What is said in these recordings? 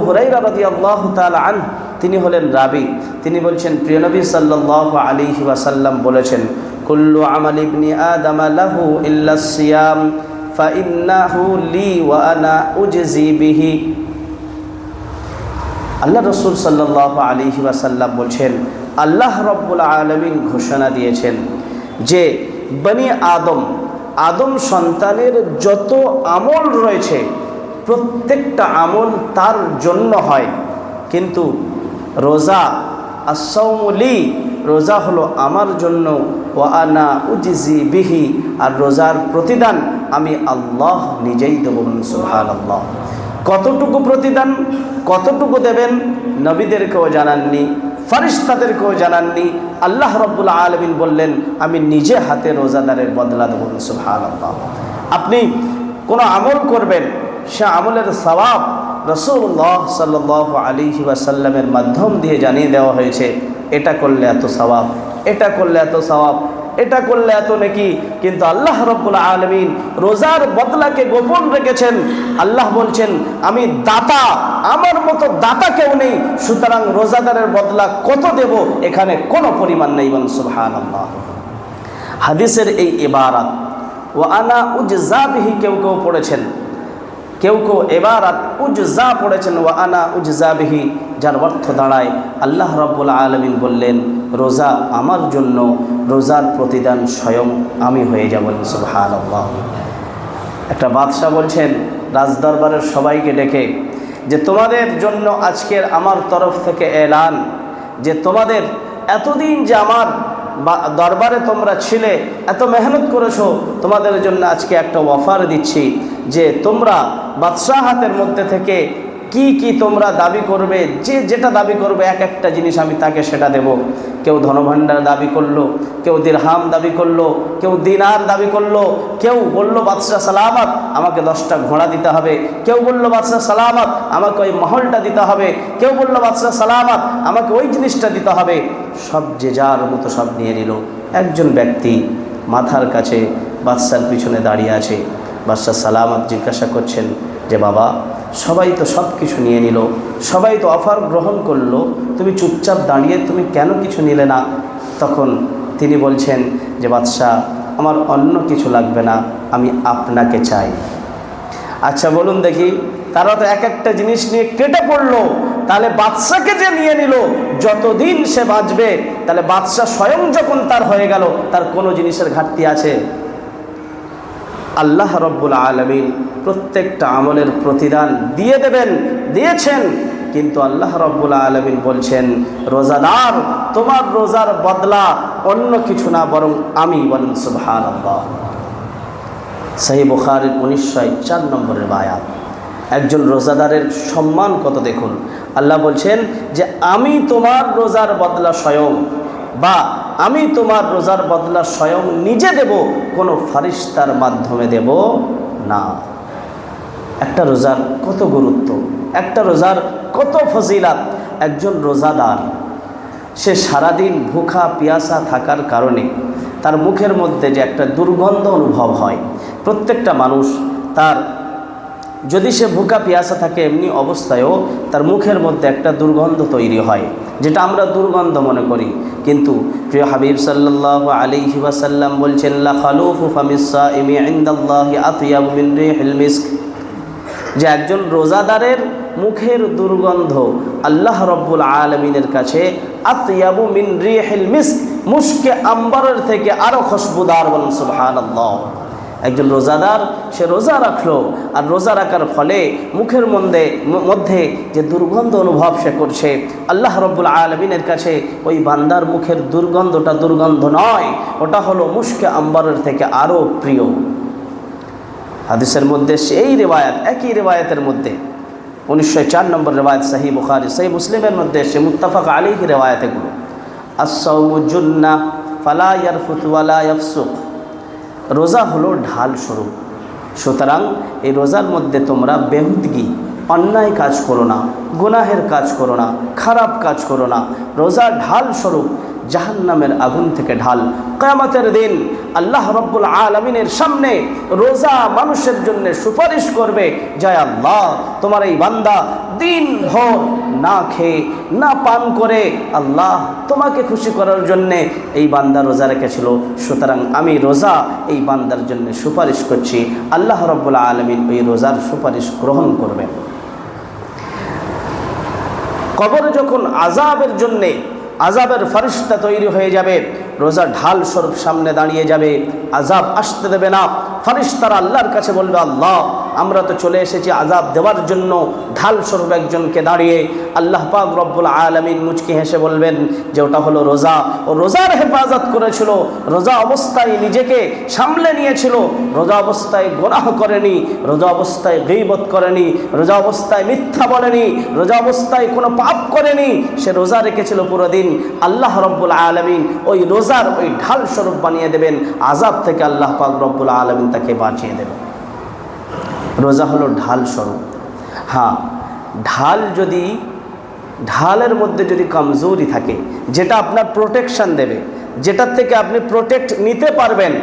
হুরায়রা রাদিয়াল্লাহু তাআলা আনহু তিনি হলেন রাবী। তিনি বলছেন প্রিয় নবী সাল্লাল্লাহু আলাইহি ওয়াসাল্লাম বলেছেন, কুল্লু আমাল ইবনি আদম লাহু ইল্লা সিয়াম ফাইন্নাহু লি ওয়া আনা উজজি বিহি। আল্লাহ রাসূল সাল্লাল্লাহু আলাইহি ওয়াসাল্লাম বলছেন, আল্লাহ রাব্বুল আলামিন ঘোষণা দিয়েছেন যে বনি আদম সন্তানের যত আমল রয়েছে প্রত্যেকটা আমল তার জন্য হয়, কিন্তু রোজা আস-সাওমু লি, রোজা হলো আমার জন্য, ওয়া আনা উজজি বিহি, আর রোজার প্রতিদান আমি আল্লাহ নিজেই দেব। সুবহানাল্লাহ। কতটুকু প্রতিদান, কতটুকু দেবেন নবীদেরকেও জানাননি, ফেরেশতাদেরকেও জানাননি। আল্লাহ রাব্বুল আলামিন বললেন আমি নিজে হাতে রোজাদারের বদলা দেব। সুবহানাল্লাহ। আপনি কোনো আমল করবেন, সে আমলের সওয়াব রাসূলুল্লাহ সাল্লাল্লাহু আলাইহি ওয়াসাল্লামের মাধ্যম দিয়ে জানিয়ে দেওয়া হয়েছে, এটা করলে এত সওয়াব, এটা করলে এত সওয়াব, এটা করলে এত নেকি। কিন্তু আল্লাহ রাব্বুল আলামিন রোজার বদলাকে গোপন রেখেছেন। আল্লাহ বলছেন আমি দাতা, আমার মতো দাতা কেউ নেই, সুতরাং রোজাদারের বদলা কত দেব এখানে কোনো পরিমাণ নেই। বলুন সুবহানাল্লাহ। হাদিসের এই ইবারাত ওয়া আনা উজজা বিহি কেউ পড়েছেন, কেউ ইবারাত উজজা পড়েছেন ওয়া আনা উজজা বিহি, যার অর্থ দাঁড়ায় আল্লাহ রাব্বুল আলামিন বললেন রোজা আমার জন্য, রোজার প্রতিদান স্বয়ং আমি হয়ে যাব। সুবহানাল্লাহ। একটা বাদশা বলছেন রাজদরবারের সবাইকে ডেকে যে তোমাদের জন্য আজকের আমার তরফ থেকে এলান যে তোমাদের এতদিন যে আমার দরবারে তোমরা ছিলে, এত মেহনত করেছো, তোমাদের জন্য আজকে একটা অফার দিচ্ছি যে তোমরা বাদশাহাতের মধ্যে থেকে কি কি তোমরা দাবি করবে, যে যেটা দাবি করবে এক একটা জিনিস আমি তাকে সেটা দেব। কেউ ধনভাণ্ডার দাবি করলো, কেউ দিরহাম দাবি করলো, কেউ দিনার দাবি করলো, কেউ বলল বাদশা সালামত আমাকে 10টা ঘোড়া দিতে হবে, কেউ বলল বাদশা সালামত আমাকে ওই মহলটা দিতে হবে, কেউ বলল বাদশা সালামত আমাকে ওই জিনিসটা দিতে হবে। সব যে যার মতো সব নিয়ে নিল। একজন ব্যক্তি মাথার কাছে বাদশার পিছনে দাঁড়িয়ে আছে। বাদশা সালামত জিজ্ঞাসা করছেন যে বাবা, সবাই তো সব কিছু নিয়ে নিল, সবাই তো অফার গ্রহণ করলো, তুমি চুপচাপ দাঁড়িয়ে তুমি কেন কিছু নিলে না? তখন তিনি বলছেন যে বাদশা আমার অন্য কিছু লাগবে না, আমি আপনাকে চাই। আচ্ছা বলুন দেখি, তারা তো এক একটা জিনিস নিয়ে কেটে পড়লো, তাহলে বাদশাকে যে নিয়ে নিল যতদিন সে বাঁচবে, তাহলে বাদশা স্বয়ং যখন তার হয়ে গেল তার কোনো জিনিসের ঘাটতি আছে? আল্লাহ রাব্বুল আলামিন প্রত্যেকটা আমলের প্রতিদান দিয়ে দেবেন, দিয়েছেন, কিন্তু আল্লাহ রাব্বুল আলামিন বলছেন রোজাদার তোমার রোজার বদলা অন্য কিছু না, বরং আমি। বলেন সুবহানাল্লাহ। সহিহ বুখারীর 1904 নম্বরের আয়াত। একজন রোজাদারের সম্মান কত দেখুন। আল্লাহ বলছেন যে আমি তোমার রোজার বদলা স্বয়ং, বা আমি তোমার রোজার বদলা স্বয়ং নিজে দেব, কোনো ফারিস্তার মাধ্যমে দেব না। একটা রোজার কত গুরুত্ব, একটা রোজার কত ফজিলাত। একজন রোজাদার সে সারাদিন ভুখা পিয়াসা থাকার কারণে তার মুখের মধ্যে যে একটা দুর্গন্ধ অনুভব হয়, প্রত্যেকটা মানুষ তার যদি সে ভুখা পিয়াসা থাকে এমনি অবস্থায়ও তার মুখের মধ্যে একটা দুর্গন্ধ তৈরি হয়, যেটা আমরা দুর্গন্ধ মনে করি। কিন্তু প্রিয় হাবিব সাল্লাল্লাহু আলাইহি ওয়াসাল্লাম বলছেন লা খালুফু ফামিস সাইমি ইনদাল্লাহি আতয়াবু মিন রিহিল মিস্ক, যে একজন রোজাদারের মুখের দুর্গন্ধ আল্লাহ রাব্বুল আলামিনের কাছে আতয়াবু মিন রিহিল মিস্ক, মুশকে আম্বরের থেকে আরো খুশবুদার। বলেন সুবহানাল্লাহ। একজন রোজাদার সে রোজা রাখলো, আর রোজা রাখার ফলে মুখের মধ্যে যে দুর্গন্ধ অনুভব সে করছে, আল্লাহ রাব্বুল আলামিনের কাছে ওই বান্দার মুখের দুর্গন্ধটা দুর্গন্ধ নয়, ওটা হলো মুশকে আম্বরের থেকে আরও প্রিয়। হাদিসের মধ্যে সেই রিওয়ায়াত, একই রিওয়ায়াতের মধ্যে 1904 নম্বর রিওয়ায়াত সহিহ বুখারী, সহিহ মুসলিমের মধ্যে সে মুত্তাফাক আলাইহি রিওয়ায়াত এগুলো। আস-সাওমু জুন্নাহ ফালা ইয়ারফুতু ওয়ালা ইয়াফসুক, রোজা হলো ঢাল স্বরূপ, সুতরাং এই রোজার মধ্যে তোমরা বেহুদগি, অন্যায় কাজ করো না, গুনাহের কাজ করো না, খারাপ কাজ করো না। রোজা ঢাল স্বরূপ, জাহান্নামের আগুন থেকে ঢাল। কিয়ামতের দিন আল্লাহ রাব্বুল আলামিনের সামনে রোজা মানুষের জন্য সুপারিশ করবে, যায় আল্লাহ তোমার এই বান্দা দিনভর না খেয়ে না পান করে আল্লাহ তোমাকে খুশি করার জন্যে এই বান্দা রোজা রেখেছিল, সুতরাং আমি রোজা এই বান্দার জন্য সুপারিশ করছি। আল্লাহ রাব্বুল আলামিন ওই রোজার সুপারিশ গ্রহণ করবেন। কবরে যখন আযাবের জন্যে আযাবের ফেরেশতা তৈরি হয়ে যাবে, রোজা ঢাল স্বরূপ সামনে দাঁড়িয়ে যাবে, আযাব আসতে দেবে না। ফেরেশতারা আল্লাহর কাছে বলবে, আল্লাহ আমরা তো চলে এসেছি আযাব দেওয়ার জন্য, ঢাল স্বরূপ একজনকে দাঁড়িয়ে। আল্লাহ পাক রব্বুল আলামিন মুচকি হেসে বলবেন যে ওটা হলো রোজা। ও রোজার হেফাজত করেছিল, রোজা অবস্থায় নিজেকে সামলে নিয়েছিল, রোজা অবস্থায় গুনাহ করেনি, রোজা অবস্থায় গীবত করেনি, রোজা অবস্থায় মিথ্যা বলেনি, রোজা অবস্থায় কোনো পাপ করেনি, সে রোজা রেখেছিল পুরো দিন। আল্লাহ রব্বুল আলামিন ওই রোজার ওই ঢাল স্বরূপ বানিয়ে দেবেন, আযাব থেকে আল্লাহ পাক রব্বুল আলামিন তাকে বাঁচিয়ে দেবেন। রোজা হলো ঢাল স্বরূপ। হ্যাঁ, ঢালের মধ্যে যদি কমজোরি থাকে, যেটা আপনার প্রোটেকশন দেবে, যেটার থেকে আপনি প্রোটেক্ট নিতে পারবেন,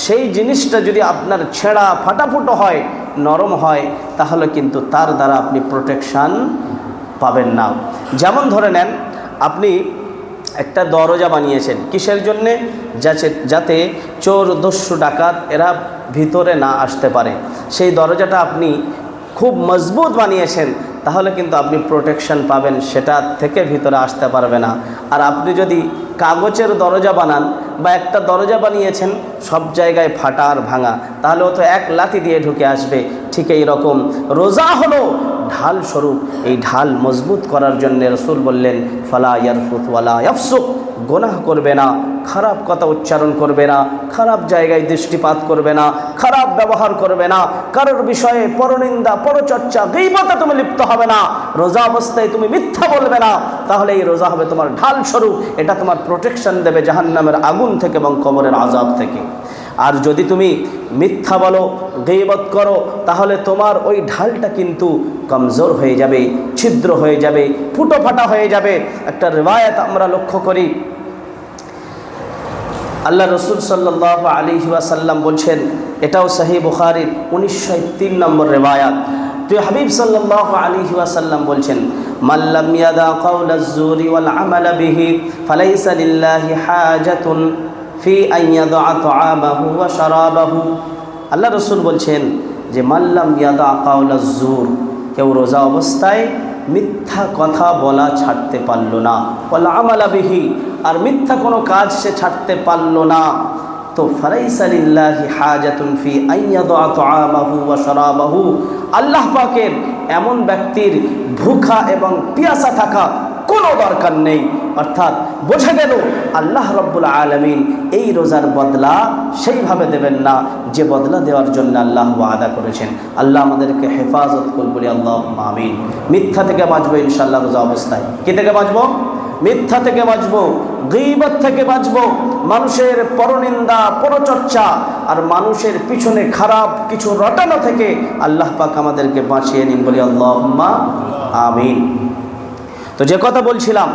সেই জিনিসটা যদি আপনার ছেঁড়া ফাটাফুটো হয়, নরম হয়, তাহলে কিন্তু তার দ্বারা আপনি প্রোটেকশান পাবেন না। যেমন ধরে নেন, আপনি একটা দরজা বানিয়েছেন, কিসের জন্যে? যাতে চোর দস্যু ডাকাত এরা ভিতরে না আসতে পারে। সেই দরজাটা আপনি খুব মজবুত বানিয়েছেন, তাহলে কিন্তু আপনি প্রোটেকশন পাবেন, সেটা থেকে ভিতরে আসতে পারবে না। আর আপনি যদি কাগজের দরজা বানান বা একটা দরজা বানিয়েছেন সব জায়গায় ফাটা আর ভাঙা, তাহলে ও তো এক লাথি দিয়ে ঢুকে আসবে। ঠিক এই রকম রোজা হলো ঢাল স্বরূপ। এই ঢাল মজবুত করার জন্য রাসূল বললেন, ফালা ইয়ারফুত ওয়ালা ইয়াফসুক, গুনাহ করবে না, খারাপ কথা উচ্চারণ করবে না, খারাপ জায়গায় দৃষ্টিপাত করবে না, খারাপ ব্যবহার করবে না, কারোর বিষয়ে পরনিন্দা পরচর্চা গীবতে তুমি লিপ্ত হবে না, রোজা অবস্থায় তুমি মিথ্যা বলবে না। তাহলে এই রোজা হবে তোমার ঢাল স্বরূপ, এটা তোমার প্রোটেকশন দেবে জাহান্নামের আগুন থেকে এবং কবরের আযাব থেকে। আর যদি তুমি মিথ্যা বলো, গীবত করো, তাহলে তোমার ওই ঢালটা কিন্তু কমজোর হয়ে যাবে, ছিদ্র হয়ে যাবে, ফুটো ফাটা হয়ে যাবে। একটা রিওয়ায়াত আমরা লক্ষ্য করি, আল্লাহ রসুল সাল্লাল্লাহু আলাইহি ওয়াসাল্লাম বলছেন, এটাও সহিহ বুখারীর 1903 নম্বর রিওয়ায়াত। তো হাবিব সাল্লাল্লাহু আলাইহি ওয়াসাল্লাম বলছেন, মান লাম ইয়াদা কাওলাজ জুরি ওয়াল আমালা বিহি ফালাইসা লিল্লাহি হাজাতুন ফি আন ইয়াদা তাআমাহু ওয়া শারাবাহু। আল্লাহ রসুল বলছেন যে মান লাম ইয়াদা কাওলাজ জুর, কেউ রোজা অবস্থায় মিথ্যা কথা বলা ছাড়তে পারল না, ওয়াল আমালা বিহি, আর মিথ্যা কোনো কাজ সে ছাড়তে পারল না, তো ফালাইসা লিল্লাহি হাজাতুন ফি আন ইয়াদা তাআমাহু ওয়া শারাবাহু, আল্লাহ পাকের এমন ব্যক্তির ভুখা এবং পিয়াসা থাকা কোনো দরকার নেই। অর্থাৎ বোঝা গেল আল্লাহ রাব্বুল আলামিন এই রোজার বদলা সেইভাবে দেবেন না যে বদলা দেওয়ার জন্য আল্লাহ ওয়াদা করেছেন। আল্লাহ আমাদেরকে হেফাজত করুন, বলি আল্লাহুম্মা আমিন। মিথ্যা থেকে বাঁচবো ইনশাআল্লাহ রোজা অবস্থায়। কি থেকে বাঁচবো? মিথ্যা থেকে বাঁচবো, গীবত থেকে বাঁচবো, মানুষের পরনিন্দা পরচর্চা আর মানুষের পিছনে খারাপ কিছু রটানো থেকে আল্লাহ পাক আমাদেরকে বাঁচিয়ে নিন, বলি আল্লাহুম্মা আমিন। তো যে কথা বলছিলাম,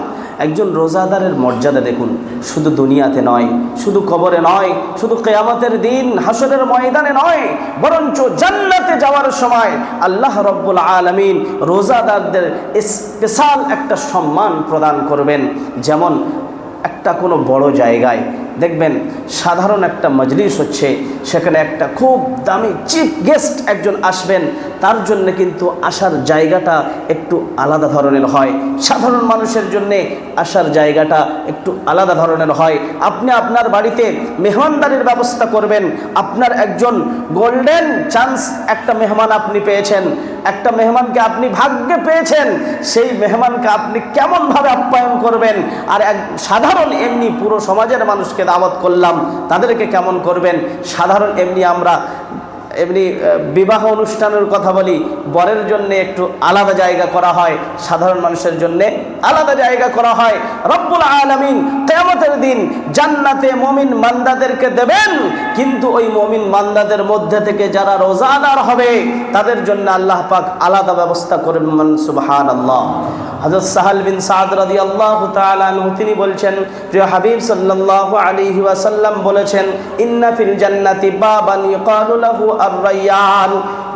একজন রোজাদারের মর্যাদা দেখুন, শুধু দুনিয়াতে নয়, শুধু কবরে নয়, শুধু কিয়ামতের দিন হাসরের ময়দানে নয়, বরঞ্চ জান্নাতে যাওয়ার সময় আল্লাহ রাব্বুল আলামিন রোজাদারদের স্পেশাল একটা সম্মান প্রদান করবেন। যেমন একটা কোনো বড় জায়গায় দেখবেন সাধারণ একটা মজলিস হচ্ছে, সেখানে একটা খুব দামি চিফ গেস্ট একজন আসবেন, তার জন্য কিন্তু আসার জায়গাটা একটু আলাদা ধরনের হয়, সাধারণ মানুষের জন্যে আসার জায়গাটা একটু আলাদা ধরনের হয়। আপনি আপনার বাড়িতে মেহমানদারির ব্যবস্থা করবেন, আপনার একজন গোল্ডেন চান্স একটা মেহমান আপনি পেয়েছেন, একটা মেহমানকে আপনি ভাগ্যে পেয়েছেন, সেই মেহমানকে আপনি কেমনভাবে আপ্যায়ন করবেন। আর এক সাধারণ এমনি পুরো সমাজের মানুষকে দাওয়াত করলাম, তাদেরকে কেমন করবেন। সাধারণ এমনি আমরা এমনি বিবাহ অনুষ্ঠানের কথা বলি, বরের জন্য একটু আলাদা জায়গা করা হয়, সাধারণ মানুষের জন্য আলাদা জায়গা করা হয়। রব্বুল আলামিন কিয়ামতের দিন জান্নাতে মুমিন বান্দাদেরকে দেবেন, কিন্তু ওই মুমিন বান্দাদের মধ্যে থেকে যারা রোজাদার হবে তাদের জন্য আল্লাহ পাক আলাদা ব্যবস্থা করবেন। সুবহানাল্লাহ। হযরত সাহাল বিন সাদ রাদিয়াল্লাহু তাআলা আনহু তিনি বলছেন, প্রিয় হাবিব সাল্লাল্লাহু আলাইহি ওয়াসাল্লাম বলেছেন, ইন্না ফিল জান্নাতি বাবান ইউকালু লাহু আর-রায়্যান,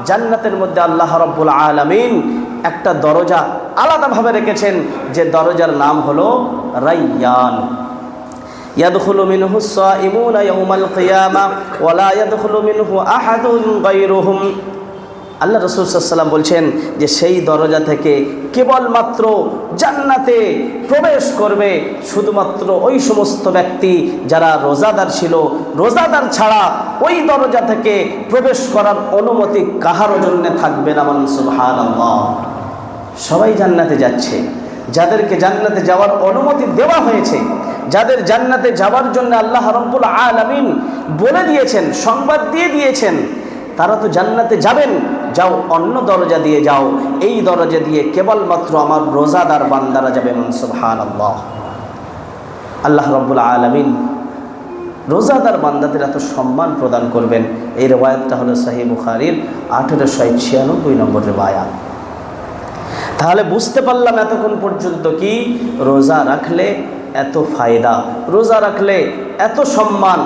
জান্নাতের মধ্যে আল্লাহ রাব্বুল আলামিন একটা দরজা আলাদাভাবে রেখেছেন, যে দরজার নাম হলো রায়্যান। ইয়াদখুলু মিনহু আস-সাইমুনা ইয়াওমাল কিয়ামাহ ওয়া লা ইয়াদখুলু মিনহু আহাদুন গায়রুহুম। আল্লাহ রাসূল সাল্লাল্লাহু আলাইহি ওয়াসাল্লাম বলছেন যে সেই দরজা থেকে কেবলমাত্র জান্নাতে প্রবেশ করবে শুধুমাত্র ওই সমস্ত ব্যক্তি যারা রোজাদার ছিল। রোজাদার ছাড়া ওই দরজা থেকে প্রবেশ করার অনুমতি কাহারও জন্য থাকবে না। সুবহানাল্লাহ। সবাই জান্নাতে যাচ্ছে, যাদেরকে জান্নাতে যাওয়ার অনুমতি দেওয়া হয়েছে, যাদের জান্নাতে যাওয়ার জন্য আল্লাহ রাব্বুল আলামিন বলে দিয়েছেন, সংবাদ দিয়ে দিয়েছেন, তারা তো জান্নাতে যাবেন। যাও অন্য দরজা দিয়ে যাও, এই দরজা দিয়ে কেবলমাত্র আমার রোজাদার বান্দারা যাবে। সুবহানাল্লাহ। আল্লাহ রাব্বুল আলামিন রোজাদার বান্দাদের এত সম্মান প্রদান করবেন। এই রিওয়ায়াতটা হলো সহিহ বুখারীর 1896 নম্বর রিওয়ায়াত। তাহলে বুঝতে পারলাম এতক্ষণ পর্যন্ত কি রোজা রাখলে এত ফায়দা, রোজা রাখলে এত সম্মান।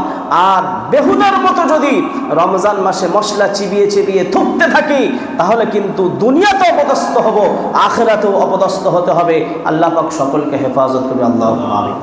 আর বেহুদার মতো যদি রমজান মাসে মশলা চিবিয়ে চিবিয়ে থুকতে থাকি তাহলে কিন্তু দুনিয়াতেও অপদস্থ হব, আখিরাতেও অপদস্থ হতে হবে। আল্লাহ পাক সকলকে হেফাজত করবে। আল্লাহুম্মা আমিন।